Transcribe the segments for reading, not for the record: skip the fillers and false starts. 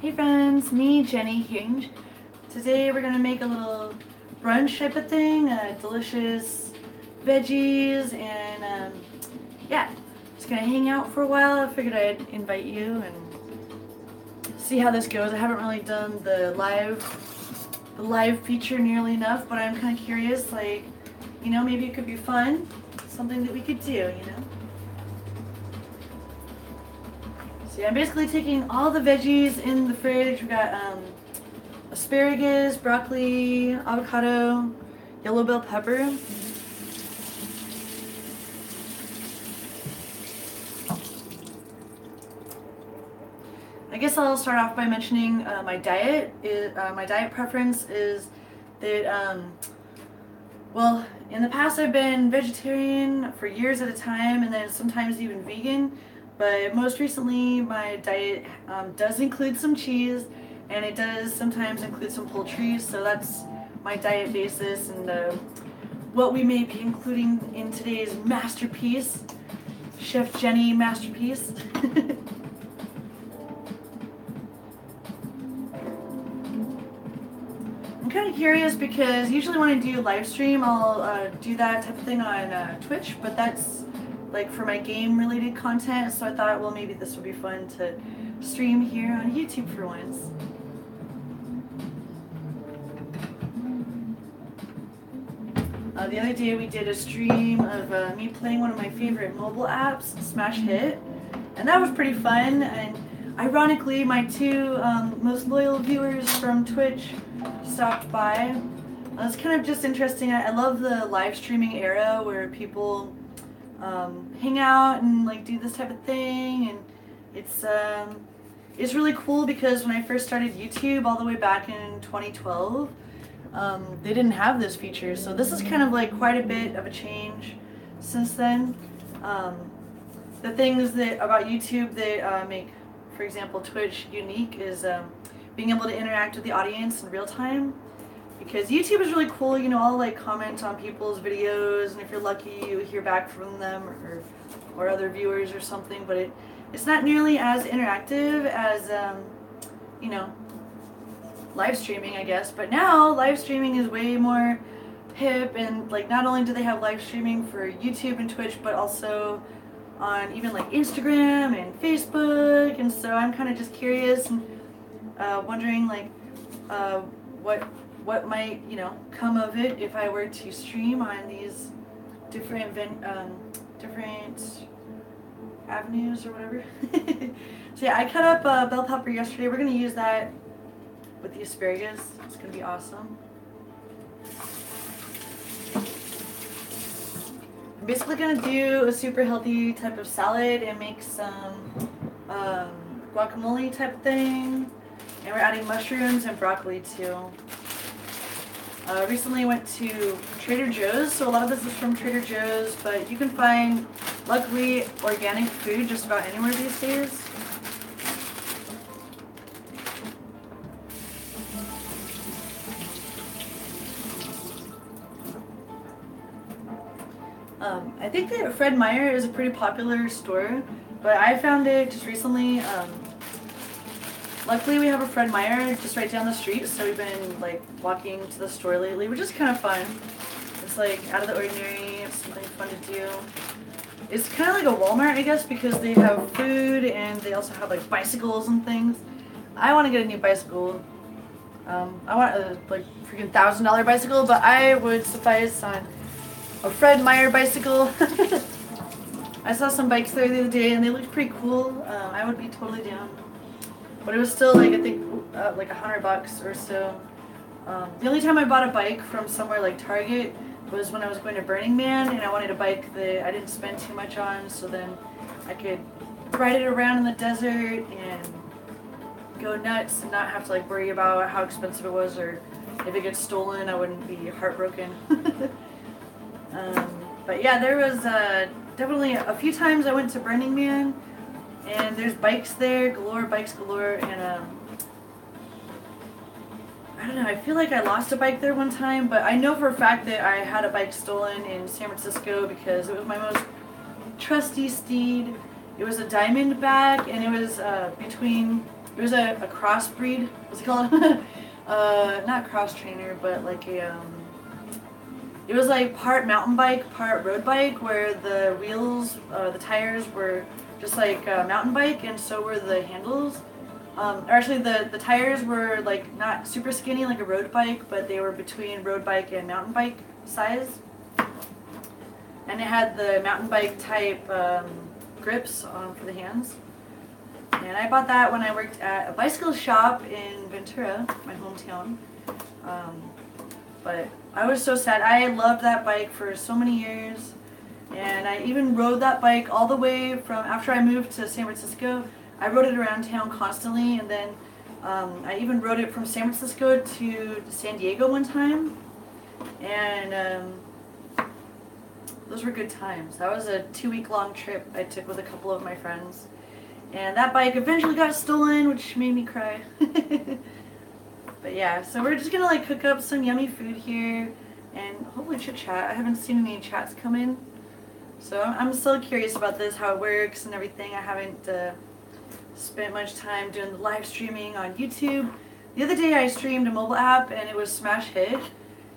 Hey friends, me, Jenny here. Today we're gonna make a little brunch type of thing, delicious veggies, and yeah, just gonna hang out for a while. I figured I'd invite you and see how this goes. I haven't really done the live feature nearly enough, but I'm kind of curious, like, maybe it could be fun, something that we could do. So yeah, I'm basically taking all the veggies in the fridge. We got asparagus, broccoli, avocado, yellow bell pepper. I guess I'll start off by mentioning my diet. My diet preference is that, well, in the past I've been vegetarian for years at a time, and then sometimes even vegan. But most recently, my diet does include some cheese, and it does sometimes include some poultry. So that's my diet basis, and what we may be including in today's masterpiece, Chef Jenny masterpiece. I'm kind of curious because usually when I do live stream, I'll do that type of thing on Twitch, but that's like for my game related content, so I thought, well, maybe this would be fun to stream here on YouTube for once. The other day we did a stream of me playing one of my favorite mobile apps, Smash Hit, and that was pretty fun. And ironically, my two most loyal viewers from Twitch stopped by. It's kind of just interesting. I love the live streaming era where people hang out and like do this type of thing, and it's really cool because when I first started YouTube all the way back in 2012, they didn't have this feature, so this is kind of like quite a bit of a change since then. The things that about YouTube that make, for example, Twitch unique is being able to interact with the audience in real time. Because YouTube is really cool, I'll like comment on people's videos, and if you're lucky, you hear back from them or other viewers or something. But it's not nearly as interactive as live streaming, I guess. But now live streaming is way more hip, and like not only do they have live streaming for YouTube and Twitch, but also on even like Instagram and Facebook. And so I'm kind of just curious and wondering like what might come of it if I were to stream on these different avenues or whatever. So yeah, I cut up bell pepper yesterday. We're gonna use that with the asparagus. It's gonna be awesome. I'm basically gonna do a super healthy type of salad and make some guacamole type thing, and we're adding mushrooms and broccoli too. Recently went to Trader Joe's, so a lot of this is from Trader Joe's, but you can find, luckily, organic food just about anywhere these days. I think that Fred Meyer is a pretty popular store, but I found it just recently. Luckily, we have a Fred Meyer just right down the street, so we've been like walking to the store lately, which is kind of fun. It's like out of the ordinary, it's something fun to do. It's kind of like a Walmart, I guess, because they have food and they also have like bicycles and things. I want to get a new bicycle. I want a like freaking $1,000 bicycle, but I would suffice on a Fred Meyer bicycle. I saw some bikes there the other day and they looked pretty cool. I would be totally down. But it was still like, I think, like $100 or so. The only time I bought a bike from somewhere like Target was when I was going to Burning Man, and I wanted a bike that I didn't spend too much on, so then I could ride it around in the desert and go nuts and not have to like worry about how expensive it was, or if it gets stolen, I wouldn't be heartbroken. But yeah, there was definitely a few times I went to Burning Man, and there's bikes there, bikes galore, and I don't know, I feel like I lost a bike there one time, but I know for a fact that I had a bike stolen in San Francisco because it was my most trusty steed. It was a Diamondback, and it was between it was a crossbreed. What's it called? Not cross trainer, but like a it was like part mountain bike, part road bike, where the wheels, the tires were just like mountain bike, and so were the handles. Or actually, the tires were like not super skinny like a road bike, but they were between road bike and mountain bike size. And it had the mountain bike type grips for the hands. And I bought that when I worked at a bicycle shop in Ventura, my hometown. But I was so sad. I loved that bike for so many years. And I even rode that bike all the way from after I moved to San Francisco. I rode it around town constantly. And then I even rode it from San Francisco to San Diego one time. And those were good times. That was a 2-week-long trip I took with a couple of my friends. And that bike eventually got stolen, which made me cry. But yeah, so we're just gonna like cook up some yummy food here and hopefully chit chat. I haven't seen any chats come in. So I'm still curious about this, how it works and everything. I haven't spent much time doing the live streaming on YouTube. The other day I streamed a mobile app and it was smash hit.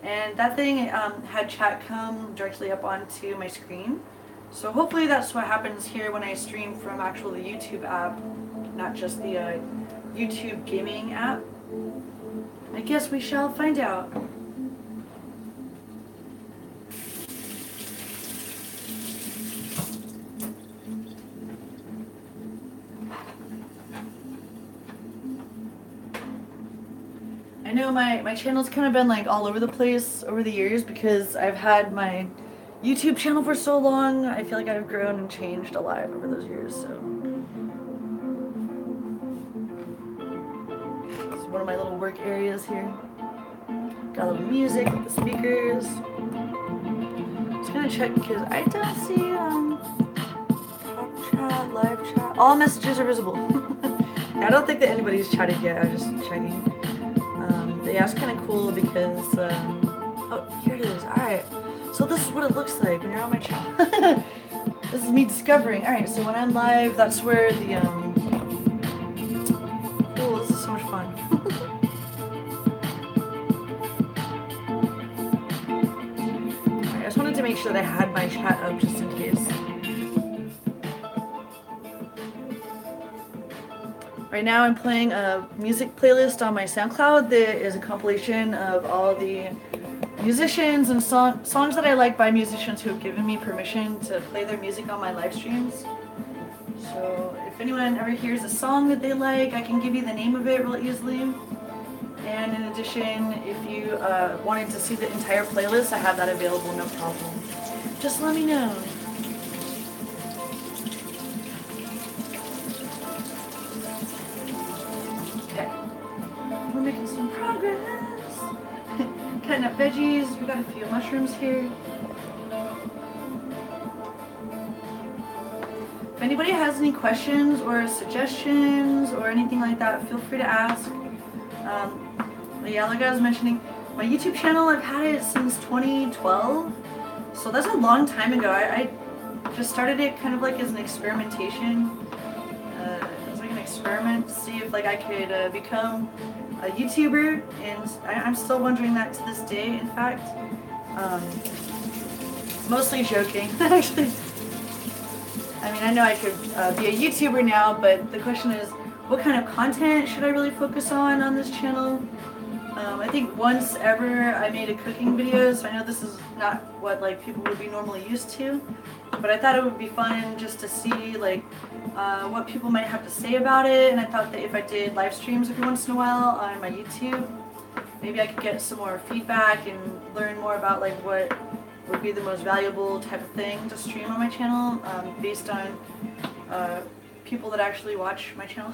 And that thing had chat come directly up onto my screen. So hopefully that's what happens here when I stream from actually the YouTube app, not just the YouTube gaming app. I guess we shall find out. I know my channel's kind of been like all over the place over the years because I've had my YouTube channel for so long. I feel like I've grown and changed a lot over those years, so. This is one of my little work areas here. Got a little music with the speakers. Just gonna check because I don't see talk chat, live chat. All messages are visible. I don't think that anybody's chatted yet. I was just checking. But yeah, it's kind of cool because oh, here it is. All right. So this is what it looks like when you're on my channel. This is me discovering. All right. So when I'm live, that's where the oh, this is so much fun. I just wanted to make sure that I had my chat up just in case. Right now I'm playing a music playlist on my SoundCloud that is a compilation of all the musicians and songs that I like by musicians who have given me permission to play their music on my live streams. So if anyone ever hears a song that they like, I can give you the name of it real easily. And in addition, if you wanted to see the entire playlist, I have that available, no problem. Just let me know. Okay, we're making some progress. Cutting up veggies. We got a few mushrooms here. If anybody has any questions or suggestions or anything like that, feel free to ask. But yeah, like I was mentioning, my YouTube channel, I've had it since 2012. So that's a long time ago. I just started it kind of like as an experimentation. It was like an experiment to see if like I could become a YouTuber, and I'm still wondering that to this day, in fact. Mostly joking, actually. I mean, I know I could be a YouTuber now, but the question is, what kind of content should I really focus on this channel? I think once ever I made a cooking video, so I know this is not what like people would be normally used to, but I thought it would be fun just to see like what people might have to say about it, and I thought that if I did live streams every once in a while on my YouTube, maybe I could get some more feedback and learn more about like what would be the most valuable type of thing to stream on my channel based on people that actually watch my channel.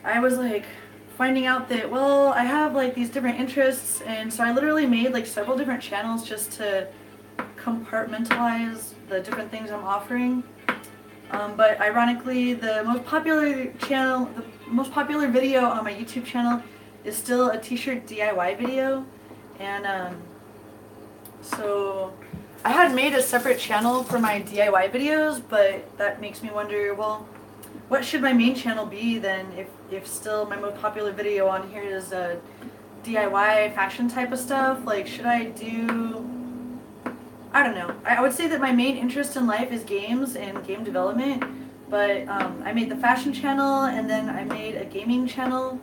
I was like finding out that, well, I have like these different interests, and so I literally made like several different channels just to compartmentalize the different things I'm offering. But ironically, the most popular video on my YouTube channel is still a t-shirt DIY video, and so I had made a separate channel for my DIY videos, but that makes me wonder, well, what should my main channel be then if still my most popular video on here is DIY fashion type of stuff? Like, should I do, I don't know. I would say that my main interest in life is games and game development, but I made the fashion channel and then I made a gaming channel,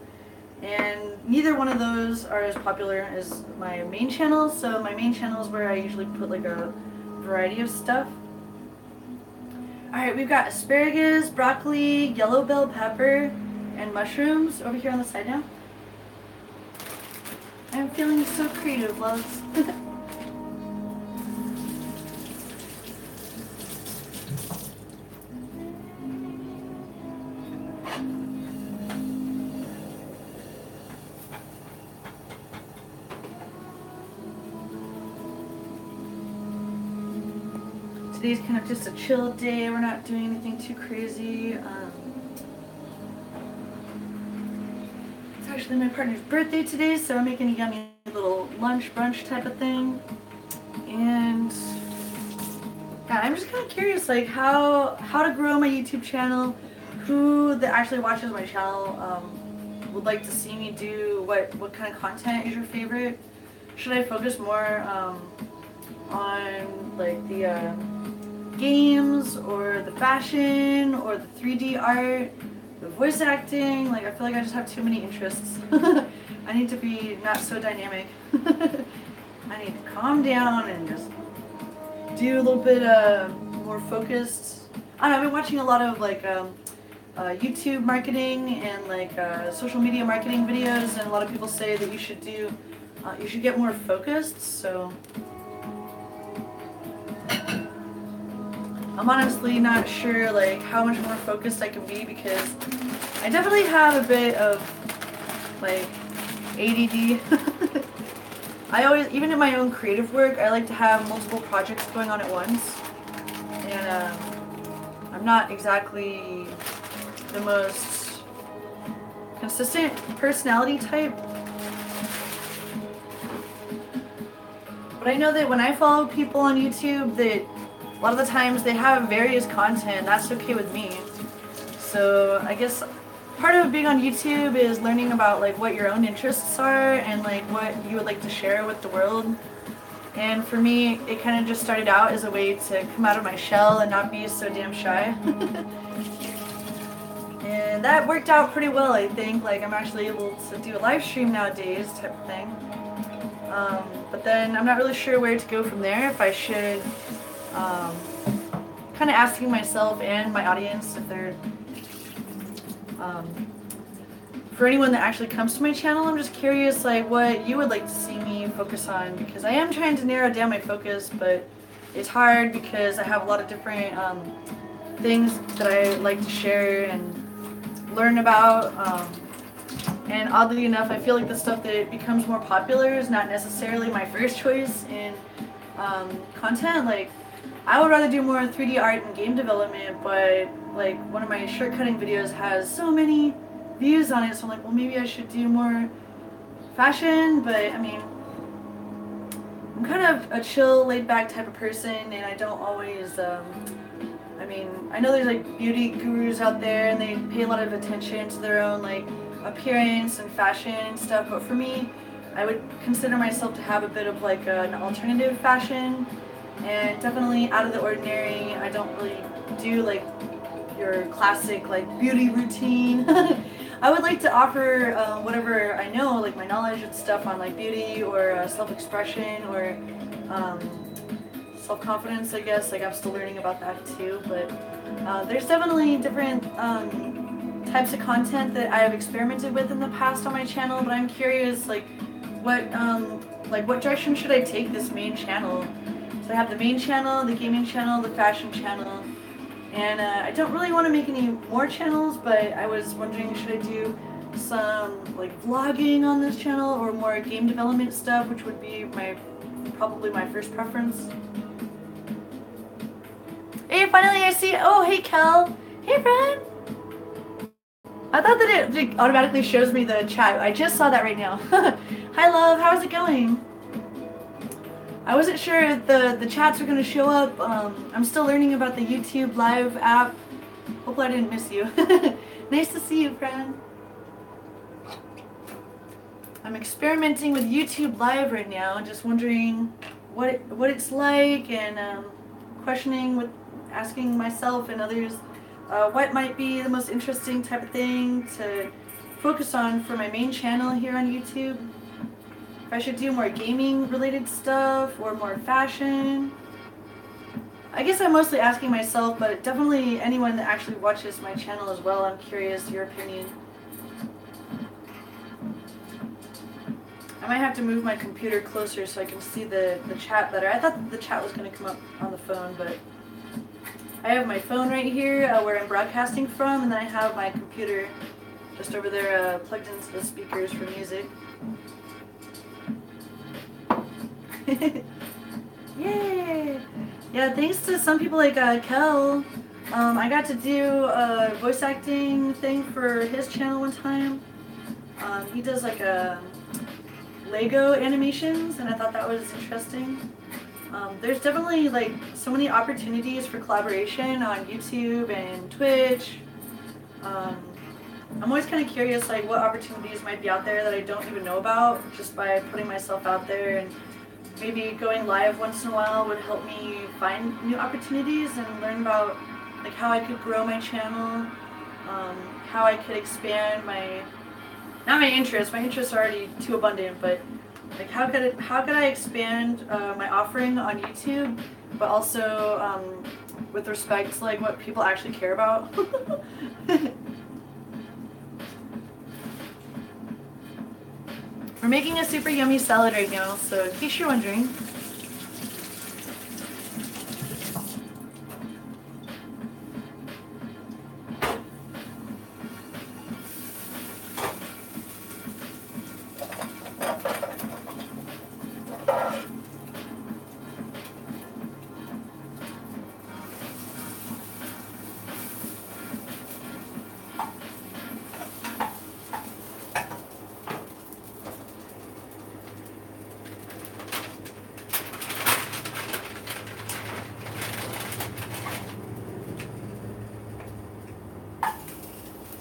and neither one of those are as popular as my main channel, so my main channel is where I usually put like a variety of stuff. Alright, we've got asparagus, broccoli, yellow bell pepper, and mushrooms over here on the side now. I'm feeling so creative, loves. Today's kind of just a chill day. We're not doing anything too crazy. It's actually my partner's birthday today, so we're making a yummy little lunch brunch type of thing. And yeah, I'm just kind of curious, like how to grow my YouTube channel, who that actually watches my channel would like to see me do, what kind of content is your favorite. Should I focus more on like the games or the fashion or the 3D art, the voice acting? Like, I feel like I just have too many interests. I need to be not so dynamic. I need to calm down and just do a little bit more focused. I don't know, I've been watching a lot of like YouTube marketing and like social media marketing videos, and a lot of people say that you should get more focused, so I'm honestly not sure like how much more focused I can be, because I definitely have a bit of like ADD. I always, even in my own creative work, I like to have multiple projects going on at once, and I'm not exactly the most consistent personality type. But I know that when I follow people on YouTube, that a lot of the times they have various content. That's okay with me. So I guess part of being on YouTube is learning about like what your own interests are and like what you would like to share with the world. And for me, it kind of just started out as a way to come out of my shell and not be so damn shy. And that worked out pretty well, I think. Like, I'm actually able to do a live stream nowadays type of thing. But then I'm not really sure where to go from there. If I should kind of asking myself and my audience if they're for anyone that actually comes to my channel, I'm just curious like what you would like to see me focus on, because I am trying to narrow down my focus, but it's hard because I have a lot of different things that I like to share and learn about, and oddly enough, I feel like the stuff that becomes more popular is not necessarily my first choice in content. Like, I would rather do more 3D art and game development, but like one of my shirt cutting videos has so many views on it, so I'm like, well, maybe I should do more fashion. But I mean, I'm kind of a chill, laid back type of person, and I don't always I mean, I know there's like beauty gurus out there and they pay a lot of attention to their own like appearance and fashion and stuff, but for me, I would consider myself to have a bit of like an alternative fashion, and definitely out of the ordinary. I don't really do like your classic like beauty routine. I would like to offer whatever I know, like my knowledge and stuff on like beauty or self-expression or self-confidence, I guess. Like, I'm still learning about that too, but there's definitely different types of content that I have experimented with in the past on my channel, but I'm curious like what direction should I take this main channel? So I have the main channel, the gaming channel, the fashion channel, and I don't really want to make any more channels, but I was wondering, should I do some like vlogging on this channel or more game development stuff, which would be probably my first preference. Hey, finally I see, oh hey Kel, hey friend. I thought that it automatically shows me the chat. I just saw that right now. Hi love, how's it going? I wasn't sure if the chats were going to show up. I'm still learning about the YouTube live app, Hopefully I didn't miss you. Nice to see you, friend. I'm experimenting with YouTube Live right now, just wondering what it's like, and asking myself and others what might be the most interesting type of thing to focus on for my main channel here on YouTube. If I should do more gaming related stuff or more fashion. I guess I'm mostly asking myself, but definitely anyone that actually watches my channel as well, I'm curious your opinion. I might have to move my computer closer so I can see the chat better. I thought the chat was going to come up on the phone, but I have my phone right here where I'm broadcasting from, and then I have my computer just over there plugged into the speakers for music. Yay! Yeah, thanks to some people like Kel. I got to do a voice acting thing for his channel one time. He does like Lego animations, and I thought that was interesting. There's definitely like so many opportunities for collaboration on YouTube and Twitch. I'm always kind of curious like what opportunities might be out there that I don't even know about, just by putting myself out there, and maybe going live once in a while would help me find new opportunities and learn about like how I could grow my channel, how I could expand not my interests. My interests are already too abundant, but like how could I expand my offering on YouTube, but also with respect to like what people actually care about. We're making a super yummy salad right now, so in case you're wondering.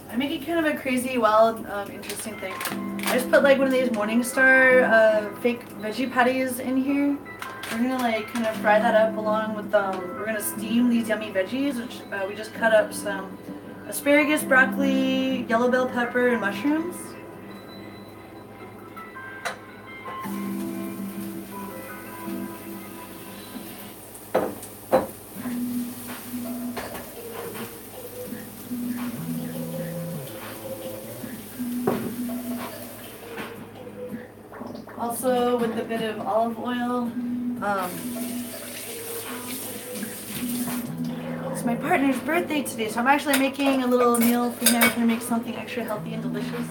I make it kind of a crazy, wild, interesting thing. I just put like one of these Morningstar fake veggie patties in here. We're gonna like kind of fry that up along with we're gonna steam these yummy veggies, which we just cut up some asparagus, broccoli, yellow bell pepper, and mushrooms. Also with a bit of olive oil. It's my partner's birthday today, so I'm actually making a little meal for him. I'm going to make something extra healthy and delicious.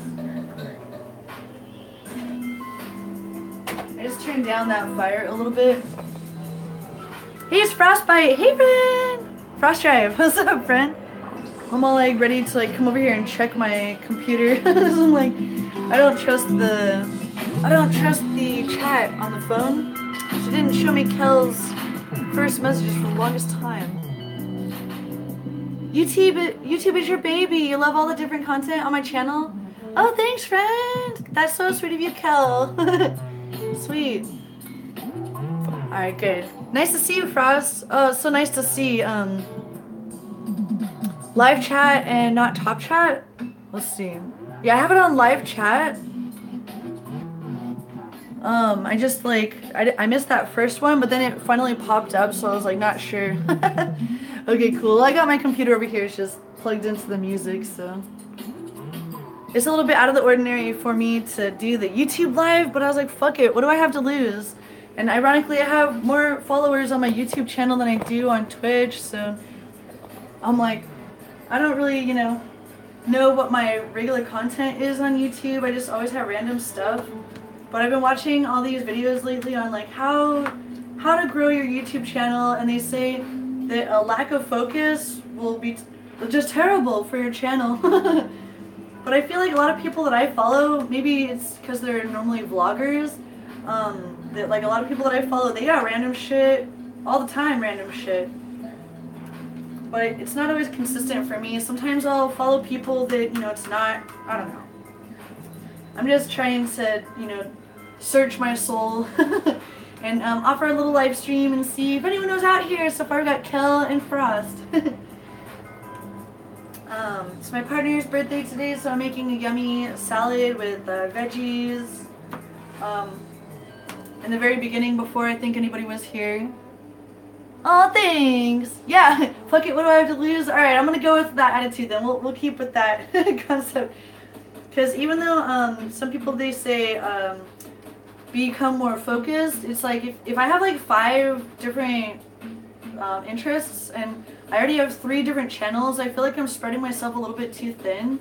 I just turned down that fire a little bit. Hey, it's Frostbite! Hey, friend! Frost Drive, what's up, friend? I'm all like ready to like come over here and check my computer. I'm like, I don't trust the chat on the phone. She didn't show me Kel's first messages for the longest time. YouTube is your baby. You love all the different content on my channel. Oh, thanks, friend. That's so sweet of you, Kel. Sweet. All right, good. Nice to see you, Frost. Oh, it's so nice to see live chat and not top chat. Let's see. Yeah, I have it on live chat. I just like I missed that first one, but then it finally popped up, so I was like not sure. Okay, cool. I got my computer over here. It's just plugged into the music, so it's a little bit out of the ordinary for me to do the YouTube live, but I was like, fuck it. What do I have to lose? And ironically, I have more followers on my YouTube channel than I do on Twitch, so I'm like, I don't really, you know what my regular content is on YouTube. I just always have random stuff. But I've been watching all these videos lately on like how to grow your YouTube channel, and they say that a lack of focus will be just terrible for your channel. But I feel like a lot of people that I follow, maybe it's because they're normally vloggers, that like a lot of people that I follow, they got random shit all the time, random shit. but it's not always consistent for me. Sometimes I'll follow people that, you know, it's not, I don't know. I'm just trying to, you know, search my soul and offer a little live stream and see if anyone knows out here. So far we got Kel and Frost. It's my partner's birthday today, so I'm making a yummy salad with veggies. In the very beginning, before I think anybody was here. Oh, thanks. Yeah, fuck it. What do I have to lose? All right, I'm gonna go with that attitude then. We'll keep with that concept. Because even though some people they say become more focused, it's like if I have like 5 different interests and I already have 3 different channels, I feel like I'm spreading myself a little bit too thin.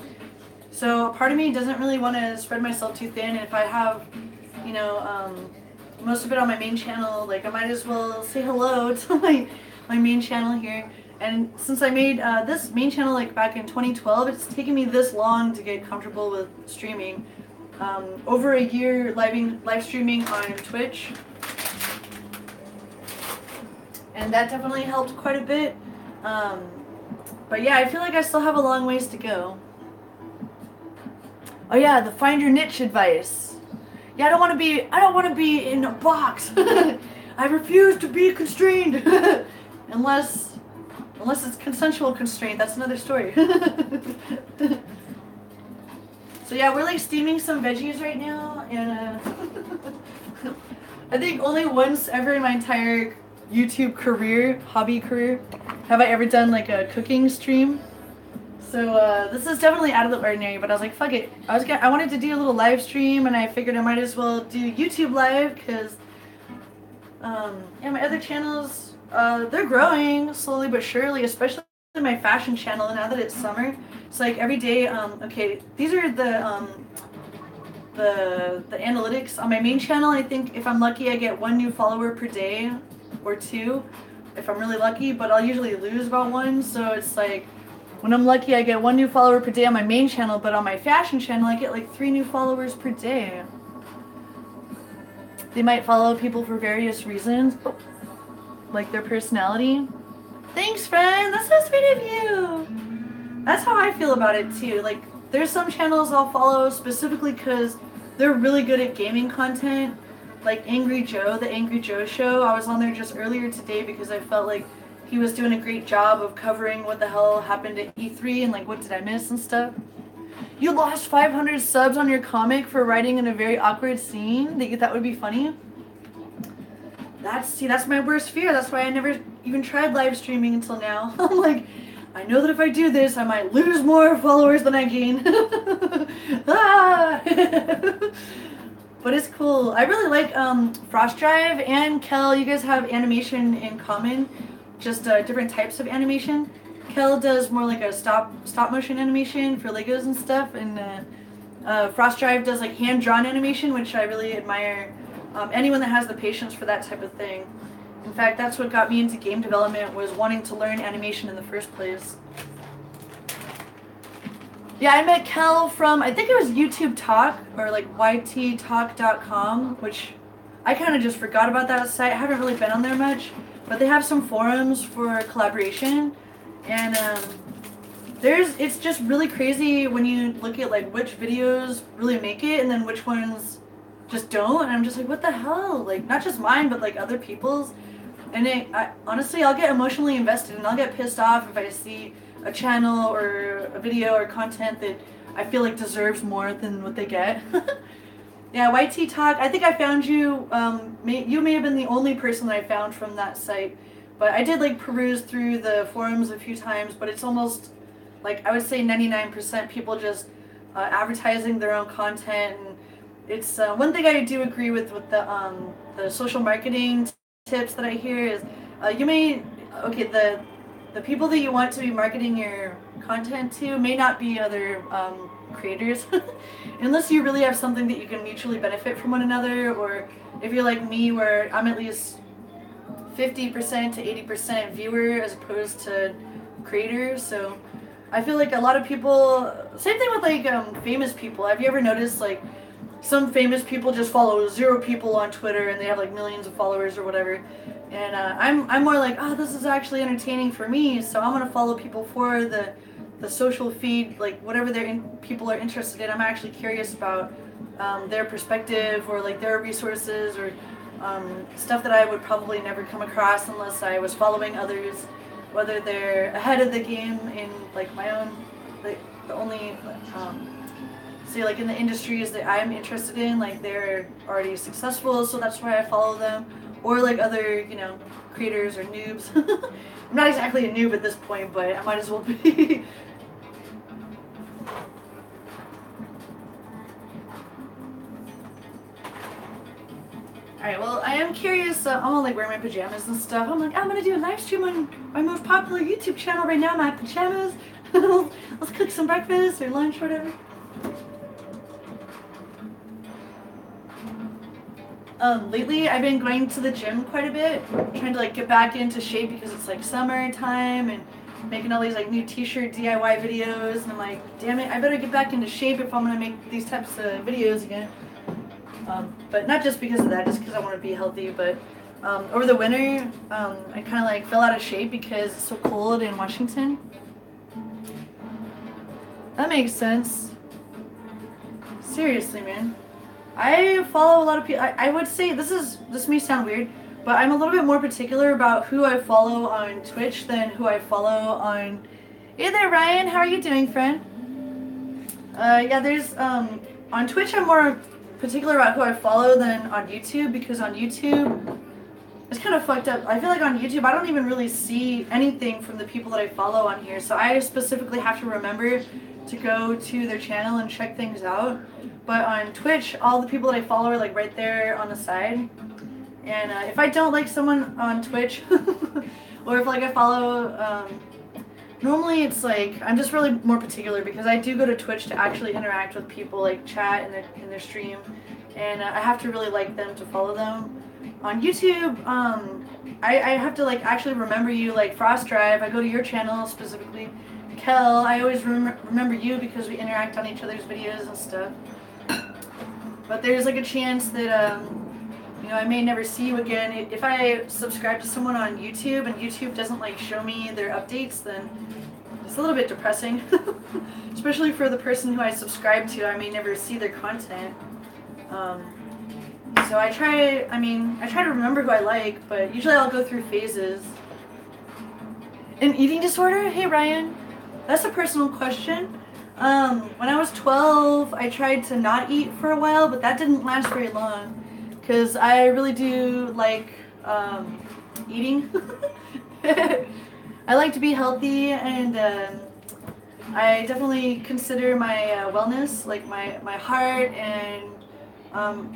So part of me doesn't really want to spread myself too thin. And if I have, you know, most of it on my main channel, like I might as well say hello to my main channel here. And since I made this main channel like back in 2012, it's taken me this long to get comfortable with streaming. Over a year live streaming on Twitch. And that definitely helped quite a bit. But yeah, I feel like I still have a long ways to go. Oh yeah, the find your niche advice. Yeah, I don't want to be in a box. I refuse to be constrained. Unless it's consensual constraint, that's another story. So yeah, we're like steaming some veggies right now, and I think only once ever in my entire YouTube career, hobby career, have I ever done like a cooking stream. So this is definitely out of the ordinary, but I was like, fuck it. I wanted to do a little live stream, and I figured I might as well do YouTube live, because yeah, my other channels, they're growing slowly but surely, especially my fashion channel now that it's summer. It's like every day, okay, these are the analytics on my main channel. I think if I'm lucky, I get 1 new follower per day, or 2, if I'm really lucky, but I'll usually lose about 1, so it's like, when I'm lucky, I get 1 new follower per day on my main channel, but on my fashion channel, I get like 3 new followers per day. They might follow people for various reasons, like their personality. Thanks, friend. That's so sweet of you. That's how I feel about it too. Like, there's some channels I'll follow specifically because they're really good at gaming content. Like Angry Joe, the Angry Joe Show. I was on there just earlier today because I felt like he was doing a great job of covering what the hell happened at E3 and like what did I miss and stuff. You lost 500 subs on your comic for writing in a very awkward scene that you thought would be funny? That's my worst fear. That's why I never even tried live streaming until now. I'm like, I know that if I do this, I might lose more followers than I gain. Ah! But it's cool. I really like Frost Drive and Kel. You guys have animation in common, just different types of animation. Kel does more like a stop motion animation for Legos and stuff, and Frost Drive does like hand-drawn animation, which I really admire. Anyone that has the patience for that type of thing. In fact, that's what got me into game development, was wanting to learn animation in the first place. Yeah, I met Kel from, I think it was YouTube Talk, or like yttalk.com, which I kind of just forgot about that site. I haven't really been on there much, but they have some forums for collaboration, and it's just really crazy when you look at like which videos really make it and then which ones just don't, and I'm just like, what the hell? Like, not just mine, but like other people's. And honestly, I'll get emotionally invested, and I'll get pissed off if I see a channel or a video or content that I feel like deserves more than what they get. Yeah, YT Talk, I think I found you. You may have been the only person that I found from that site, but I did like peruse through the forums a few times, but it's almost like, I would say 99% people just advertising their own content. And it's one thing I do agree with the social marketing tips that I hear is the people that you want to be marketing your content to may not be other creators unless you really have something that you can mutually benefit from one another, or if you're like me where I'm at least 50% to 80% viewer as opposed to creator. So I feel like a lot of people, same thing with like famous people. Have you ever noticed like some famous people just follow 0 people on Twitter and they have like millions of followers or whatever. And I'm more like, oh, this is actually entertaining for me, so I'm gonna follow people for the social feed, like whatever people are interested in. I'm actually curious about their perspective or like their resources or stuff that I would probably never come across unless I was following others, whether they're ahead of the game in like my own, like the only say like in the industries that I'm interested in, like they're already successful, so that's why I follow them. Or like other, you know, creators or noobs. I'm not exactly a noob at this point, but I might as well be. Alright, well, I am curious. I'm gonna like wear my pajamas and stuff. I'm like, I'm gonna do a live stream on my most popular YouTube channel right now, my pajamas. Let's cook some breakfast or lunch, whatever. Lately I've been going to the gym quite a bit, trying to like get back into shape because it's like summertime and making all these like new t-shirt DIY videos, and I'm like, damn it, I better get back into shape if I'm gonna make these types of videos again. But not just because of that, just because I want to be healthy, but over the winter I kind of like fell out of shape because it's so cold in Washington. That makes sense. Seriously, man. I follow a lot of people. I would say this may sound weird, but I'm a little bit more particular about who I follow on Twitch than who I follow on. Hey there, Ryan. How are you doing, friend? Yeah, there's on Twitch I'm more particular about who I follow than on YouTube, because on YouTube it's kind of fucked up. I feel like on YouTube I don't even really see anything from the people that I follow on here, so I specifically have to remember to go to their channel and check things out. But on Twitch, all the people that I follow are like right there on the side. And if I don't like someone on Twitch, or if like I follow, normally it's like, I'm just really more particular because I do go to Twitch to actually interact with people, like chat in their stream. And I have to really like them to follow them. On YouTube, I have to like actually remember you, like Frost Drive, I go to your channel specifically. Kel, I always remember you because we interact on each other's videos and stuff. But there's like a chance that, you know, I may never see you again. If I subscribe to someone on YouTube and YouTube doesn't like show me their updates, then it's a little bit depressing. Especially for the person who I subscribe to, I may never see their content. So I try to remember who I like, but usually I'll go through phases. An eating disorder? Hey Ryan, that's a personal question. When I was 12, I tried to not eat for a while, but that didn't last very long because I really do like eating. I like to be healthy, and I definitely consider my wellness, like my heart and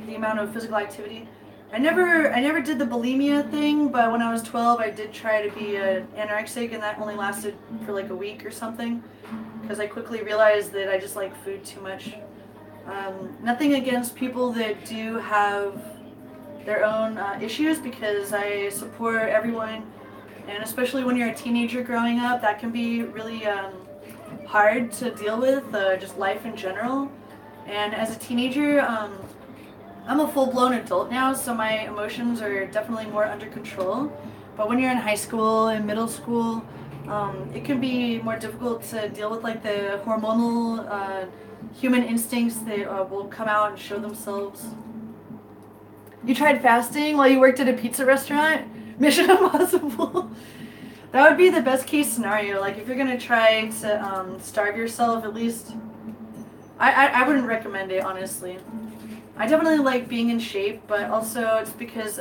the amount of physical activity. I never did the bulimia thing, but when I was 12, I did try to be anorexic, and that only lasted for like a week or something, because I quickly realized that I just like food too much. Nothing against people that do have their own issues, because I support everyone, and especially when you're a teenager growing up, that can be really hard to deal with, just life in general. And as a teenager, I'm a full-blown adult now, so my emotions are definitely more under control. But when you're in high school and middle school, it can be more difficult to deal with like the hormonal human instincts that will come out and show themselves. You tried fasting while you worked at a pizza restaurant? Mission Impossible. That would be the best case scenario. Like if you're gonna try to starve yourself, at least I wouldn't recommend it, honestly. I definitely like being in shape, but also it's because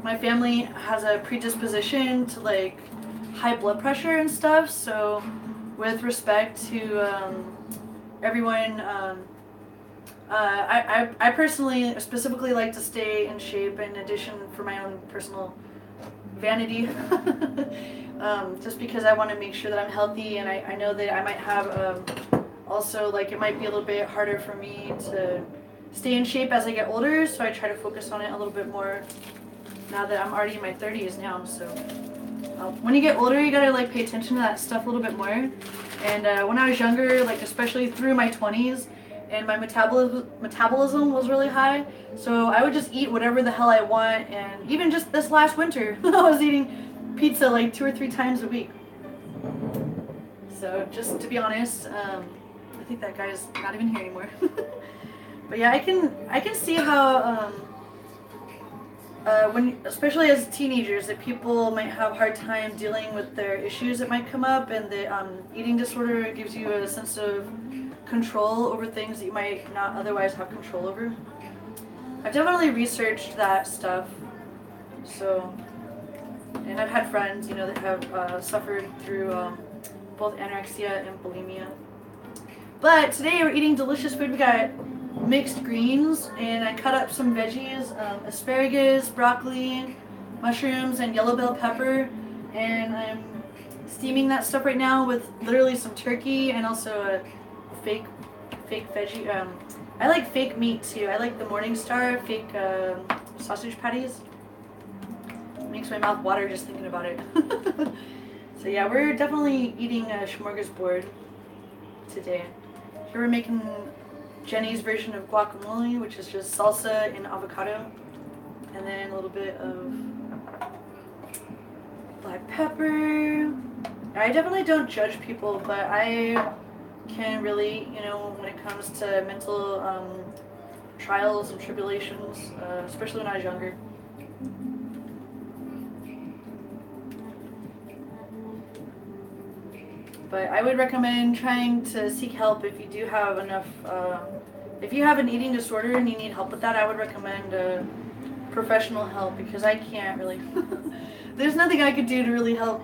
my family has a predisposition to like high blood pressure and stuff, so with respect to everyone, I personally specifically like to stay in shape, in addition for my own personal vanity. Just because I want to make sure that I'm healthy, and I know that I might have also, like, it might be a little bit harder for me to stay in shape as I get older, so I try to focus on it a little bit more now that I'm already in my 30s now. So when you get older, you gotta like pay attention to that stuff a little bit more. And when I was younger, like especially through my 20s and my metabolism was really high, so I would just eat whatever the hell I want. And even just this last winter, I was eating pizza like 2 or 3 times a week. So just to be honest, I think that guy's not even here anymore. But yeah, I can see how when, especially as teenagers, that people might have a hard time dealing with their issues that might come up, and the eating disorder gives you a sense of control over things that you might not otherwise have control over. I've definitely researched that stuff, so, and I've had friends, you know, that have suffered through both anorexia and bulimia. But today we're eating delicious food. We got mixed greens, and I cut up some veggies, asparagus, broccoli, mushrooms, and yellow bell pepper, and I'm steaming that stuff right now with literally some turkey and also a fake veggie. I like fake meat too. I like the Morningstar fake sausage patties. It makes my mouth water just thinking about it. So yeah, we're definitely eating a smorgasbord today. Here we're making Jenny's version of guacamole, which is just salsa and avocado, and then a little bit of black pepper. I definitely don't judge people, but I can really, you know, when it comes to mental trials and tribulations, especially when I was younger. But I would recommend trying to seek help if you do have enough, if you have an eating disorder and you need help with that. I would recommend professional help, because I can't really, there's nothing I could do to really help,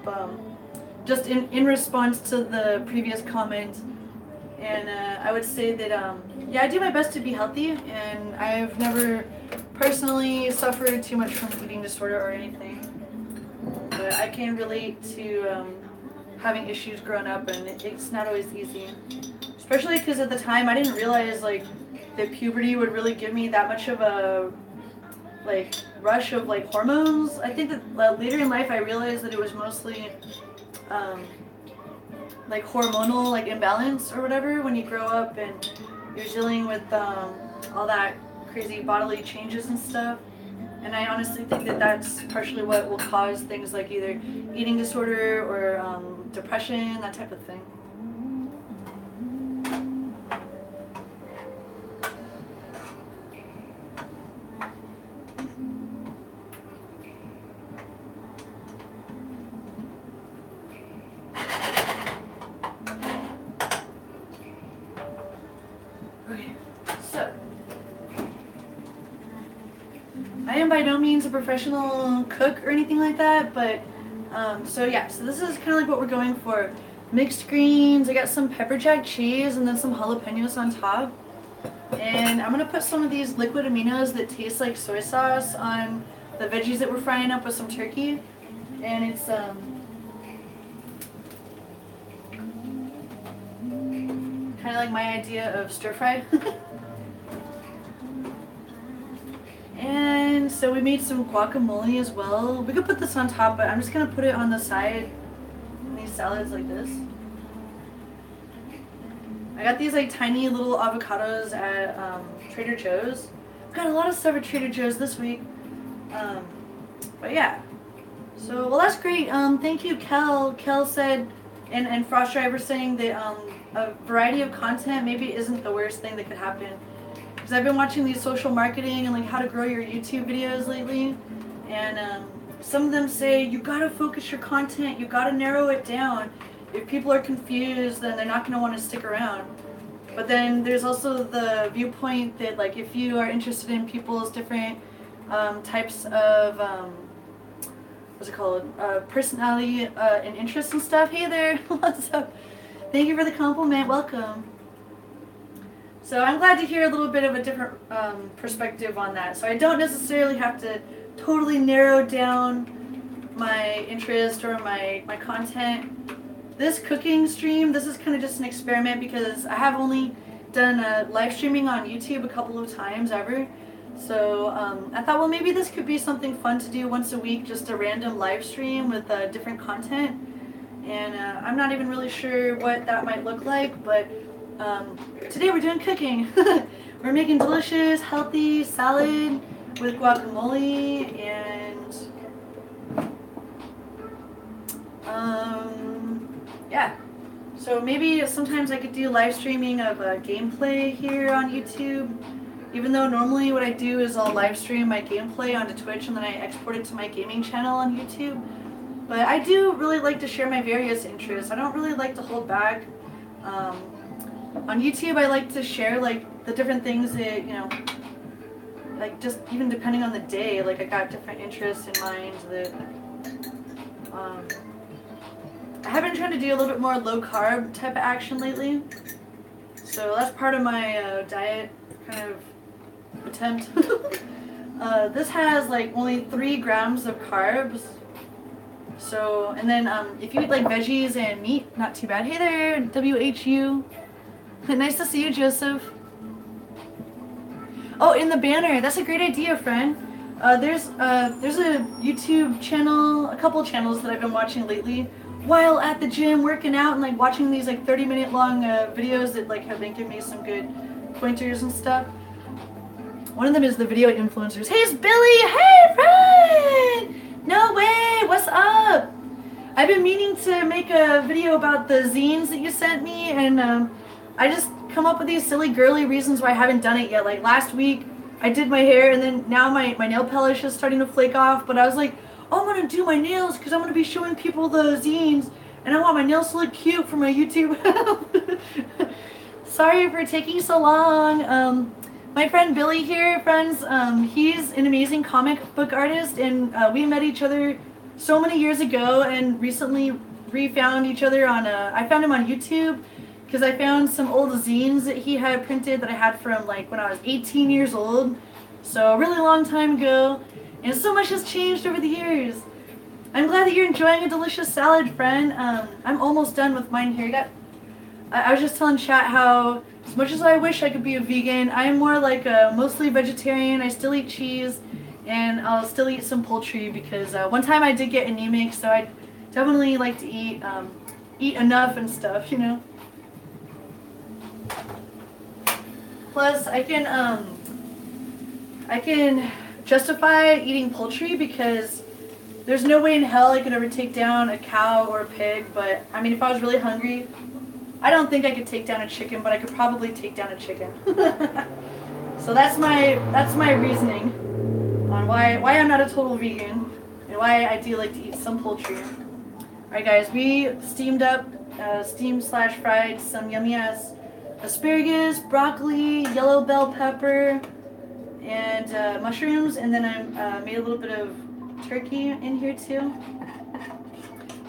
just in response to the previous comment. And I would say that, yeah, I do my best to be healthy, and I've never personally suffered too much from eating disorder or anything. But I can relate to having issues growing up, and it's not always easy. Especially because at the time I didn't realize like that puberty would really give me that much of a like rush of like hormones. I think that later in life I realized that it was mostly like hormonal like imbalance or whatever when you grow up and you're dealing with all that crazy bodily changes and stuff. And I honestly think that that's partially what will cause things like either eating disorder or depression, that type of thing. Okay, so I am by no means a professional cook or anything like that, but so yeah, so this is kind of like what we're going for. Mixed greens, I got some pepper jack cheese and then some jalapenos on top. And I'm going to put some of these liquid aminos that taste like soy sauce on the veggies that we're frying up with some turkey. And it's kind of like my idea of stir fry. And so we made some guacamole as well. We could put this on top, but I'm just going to put it on the side in these salads like this. I got these like tiny little avocados at Trader Joe's. I've got a lot of stuff at Trader Joe's this week. But yeah. So, well, that's great. Thank you, Kel. Kel said, and Frost Driver saying that a variety of content maybe isn't the worst thing that could happen. Because I've been watching these social marketing and like how to grow your YouTube videos lately, and some of them say you gotta focus your content, you gotta narrow it down. If people are confused, then they're not gonna want to stick around. But then there's also the viewpoint that like if you are interested in people's different types of what's it called, personality and interests and stuff. Hey there, what's up? Thank you for the compliment. Welcome. So I'm glad to hear a little bit of a different perspective on that. So I don't necessarily have to totally narrow down my interest or my content. This cooking stream, this is kind of just an experiment because I have only done live streaming on YouTube a couple of times ever. So I thought, well, maybe this could be something fun to do once a week, just a random live stream with different content. And I'm not even really sure what that might look like, but Today we're doing cooking. We're making delicious, healthy salad with guacamole and yeah. So maybe sometimes I could do live streaming of gameplay here on YouTube. Even though normally what I do is I'll live stream my gameplay onto Twitch and then I export it to my gaming channel on YouTube. But I do really like to share my various interests. I don't really like to hold back. On YouTube I like to share like the different things that, you know, like just even depending on the day, like I got different interests in mind that I have been trying to do a little bit more low carb type of action lately. So that's part of my diet kind of attempt. This has like only 3 grams of carbs. So, and then if you eat like veggies and meat, not too bad. Hey there, WHU. Nice to see you, Joseph. Oh, in the banner. That's a great idea, friend. There's a YouTube channel, a couple channels that I've been watching lately while at the gym working out and like watching these like 30-minute long videos that like have been giving me some good pointers and stuff. One of them is the video influencers. Hey, it's Billy! Hey, friend! No way! What's up? I've been meaning to make a video about the zines that you sent me, and I just come up with these silly girly reasons why I haven't done it yet. Like last week, I did my hair, and then now my nail polish is starting to flake off, but I was like, oh, I'm gonna do my nails because I'm gonna be showing people the zines, and I want my nails to look cute for my YouTube. Sorry for taking so long. My friend Billy here, friends, he's an amazing comic book artist, and we met each other so many years ago and recently re-found each other on, I found him on YouTube because I found some old zines that he had printed that I had from like when I was 18 years old, so a really long time ago, and so much has changed over the years. I'm glad that you're enjoying a delicious salad, friend. I'm almost done with mine here. I was just telling chat how, as much as I wish I could be a vegan, I'm more like a mostly vegetarian. I still eat cheese, and I'll still eat some poultry because one time I did get anemic, so I definitely like to eat enough and stuff, you know. Plus, I can justify eating poultry because there's no way in hell I could ever take down a cow or a pig. But I mean, if I was really hungry, I don't think I could take down a chicken, but I could probably take down a chicken. So that's my reasoning on why I'm not a total vegan and why I do like to eat some poultry. Alright guys, we steamed / fried some yummy ass asparagus, broccoli, yellow bell pepper, and mushrooms, and then I made a little bit of turkey in here too.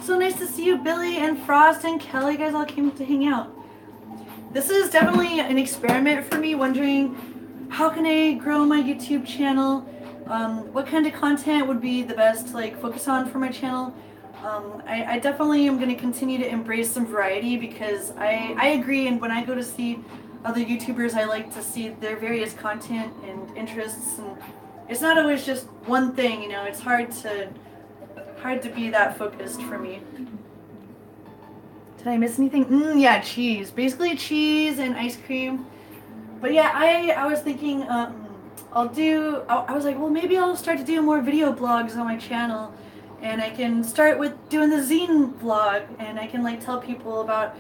So nice to see you, Billy and Frost and Kelly. You guys all came to hang out. This is definitely an experiment for me, wondering how can I grow my YouTube channel? What kind of content would be the best to like focus on for my channel? I definitely am going to continue to embrace some variety because I agree, and when I go to see other YouTubers, I like to see their various content and interests, and it's not always just one thing, you know. It's hard to be that focused for me. Did I miss anything? Yeah, cheese. Basically cheese and ice cream. But yeah, I was thinking I was like, well, maybe I'll start to do more video blogs on my channel, and I can start with doing the zine vlog, and I can like tell people about,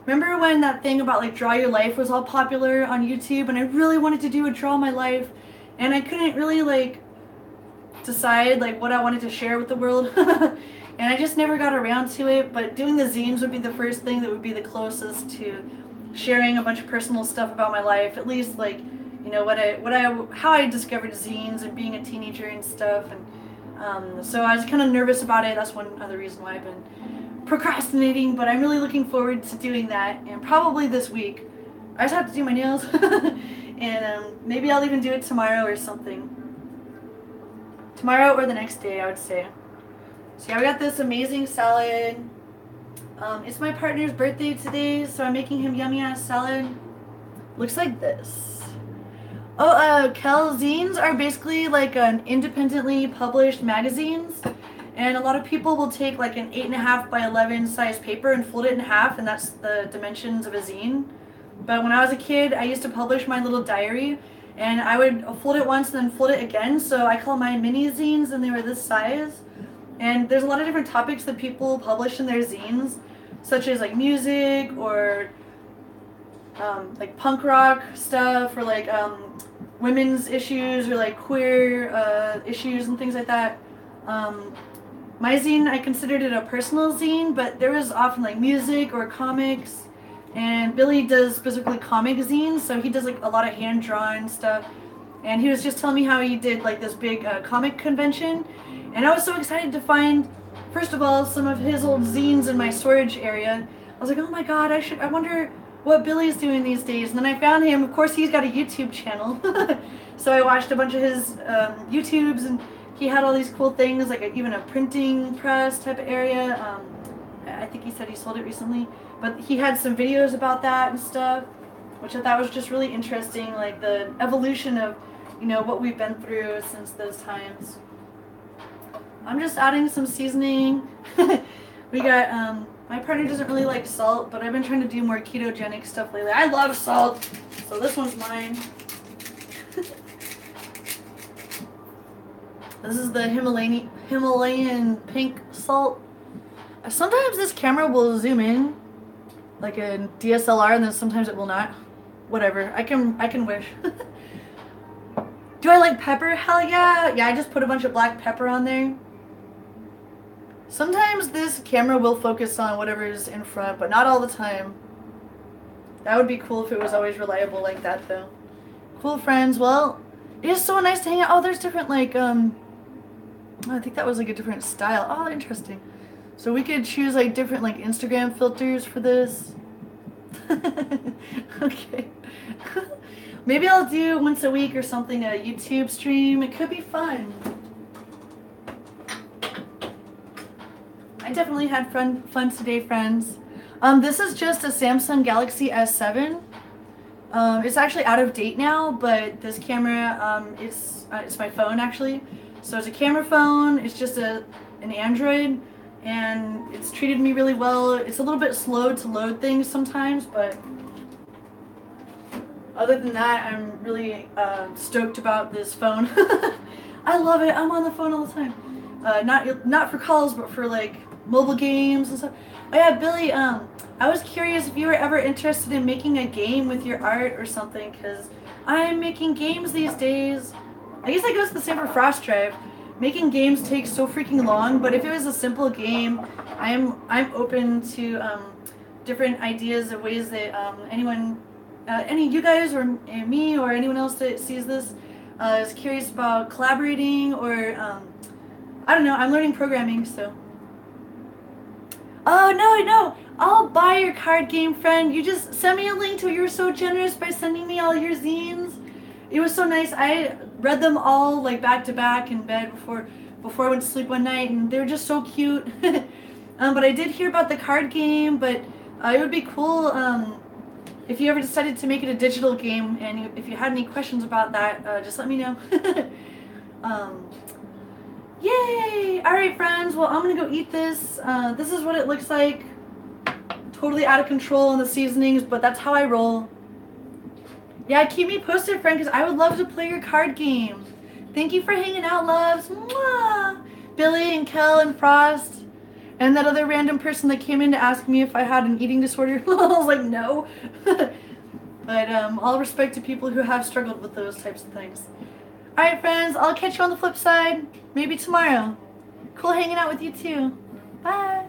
remember when that thing about like draw your life was all popular on YouTube, and I really wanted to do a draw my life, and I couldn't really like decide like what I wanted to share with the world. And I just never got around to it, but doing the zines would be the first thing that would be the closest to sharing a bunch of personal stuff about my life, at least like, you know, how I discovered zines and being a teenager and stuff. And so I was kind of nervous about it. That's one other reason why I've been procrastinating, but I'm really looking forward to doing that, and probably this week. I just have to do my nails. And maybe I'll even do it tomorrow or something. Tomorrow or the next day, I would say. So yeah, we got this amazing salad. It's my partner's birthday today, so I'm making him yummy ass salad. Looks like this. Oh, Kel, zines are basically like an independently published magazines, and a lot of people will take like an 8.5 by 11 size paper and fold it in half, and that's the dimensions of a zine. But when I was a kid, I used to publish my little diary, and I would fold it once and then fold it again. So I call mine mini zines, and they were this size. And there's a lot of different topics that people publish in their zines, such as like music or like punk rock stuff, or like women's issues, or like queer issues and things like that. My zine, I considered it a personal zine, but there was often like music or comics. And Billy does specifically comic zines, so he does like a lot of hand-drawn stuff. And he was just telling me how he did like this big comic convention. And I was so excited to find, first of all, some of his old zines in my storage area. I was like, oh my god, I wonder what Billy's doing these days. And then I found him. Of course, he's got a YouTube channel. So I watched a bunch of his YouTubes, and he had all these cool things, like even a printing press type of area. I think he said he sold it recently. But he had some videos about that and stuff, which I thought was just really interesting, like the evolution of, you know, what we've been through since those times. I'm just adding some seasoning. We got, my partner doesn't really like salt, but I've been trying to do more ketogenic stuff lately. I love salt, so this one's mine. This is the Himalayan pink salt. Sometimes this camera will zoom in like a DSLR, and then sometimes it will not. Whatever. I can wish. Do I like pepper? Hell yeah. Yeah, I just put a bunch of black pepper on there. Sometimes this camera will focus on whatever's in front, but not all the time. That would be cool if it was always reliable like that, though. Cool, friends. Well, it is so nice to hang out. Oh, there's different, like, I think that was like a different style. Oh, interesting. So we could choose like different like Instagram filters for this. Okay. Maybe I'll do once a week or something, a YouTube stream. It could be fun. I definitely had fun today, friends. This is just a Samsung Galaxy S7. It's actually out of date now, but this camera, it's my phone actually. So it's a camera phone. It's just an Android. And it's treated me really well. It's a little bit slow to load things sometimes, but other than that, I'm really stoked about this phone. I love it. I'm on the phone all the time. Not for calls, but for like mobile games and stuff. Oh yeah, Billy, I was curious if you were ever interested in making a game with your art or something, because I'm making games these days. I guess that goes the same for Frost Drive. Making games takes so freaking long, but if it was a simple game, I'm open to different ideas of ways that any of you guys or me or anyone else that sees this is curious about collaborating, or I don't know. I'm learning programming, so. Oh no! I'll buy your card game, friend. You just send me a link to it. You were so generous by sending me all your zines. It was so nice. I read them all like back to back in bed before I went to sleep one night, and they were just so cute. But I did hear about the card game, but it would be cool if you ever decided to make it a digital game, and if you had any questions about that, just let me know. Yay! Alright, friends, well, I'm gonna go eat this. This is what it looks like. Totally out of control in the seasonings, but that's how I roll. Yeah, keep me posted, friend, because I would love to play your card game. Thank you for hanging out, loves. Mwah! Billy and Kel and Frost. And that other random person that came in to ask me if I had an eating disorder. I was like, no. But all respect to people who have struggled with those types of things. Alright, friends, I'll catch you on the flip side. Maybe tomorrow. Cool hanging out with you, too. Bye.